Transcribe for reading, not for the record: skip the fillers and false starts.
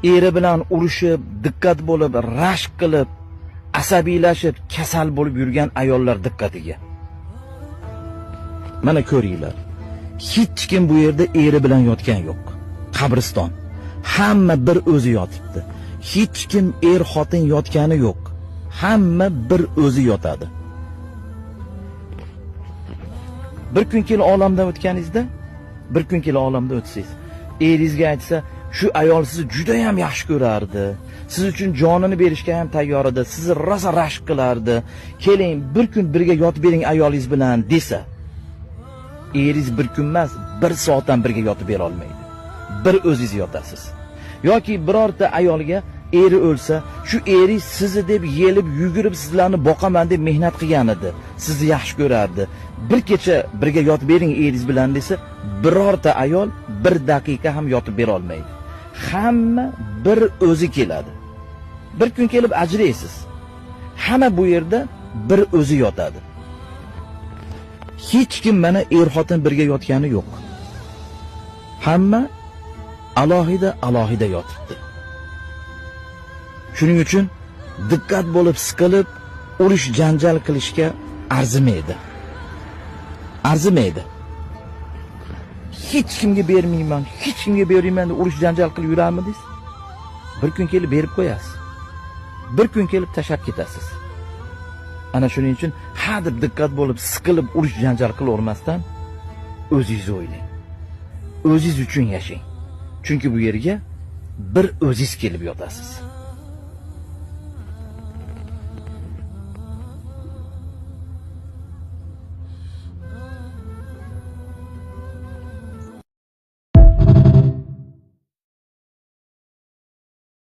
eri bilan urushib, diqqat bo'lib, rashk qilib, asabiylashib, kasal bo'lib yurgan ayollar diqqatiga. Mana ko'ringlar. Hech kim bu yerda eri bilan yotgan yo'q. Qabriston. Hamma bir o'zi yotibdi. Hech kim xotin yotgani yo'q. Hamma bir o'zi yotadi. Bir kun kelib olamdan o'tganingizda, bir kun kelib olamdan o'tsangiz, eringizga aytsa, shu ayol sizni juda ham yaxshi ko'rardi. Siz uchun jonini berishga ham tayyor edi. Sizni rosa rashk qilardi. Keling, bir kun birga yotib bering ayolingiz bilan desa, eringiz bir kun emas, bir soatdan birga yotib bera olmaydi. Bir o'zingiz yotasiz. Yoki birorta ayolga eri o'lsa, shu eri sizni deb yelib, yugurib sizlarni boqaman deb mehnat qilgan edi. Sizni yaxshi ko'rardi. Bir kecha birga yotib bering eringiz bilan desa, birorta ayol bir daqiqa ham yotib bera olmaydi. Hamma bir o'zi keladi. Bir kun kelib ajraysiz. Hamma bu yerda bir o'zi yotadi. Hech kim mana xotin birga yotgani yo'q. Hamma alohida yotibdi. Shuning uchun diqqat bo'lib, siqilib, urush janjal qilishga arzimaydi. Arzimaydi. Hech kimga bermayman, hech kimga bermayman deb urush janjal qilib yurarmidingiz? Bir kun kelib berib qo'yasiz. Bir kun kelib tashab ketasiz. Ana shuning uchun hadeb diqqat bo'lib, siqilib urush janjal qilavermasdan o'zingizni o'ylang. O'zingiz uchun yashang. Chunki bu yerga bir o'zingiz kelib yotasiz.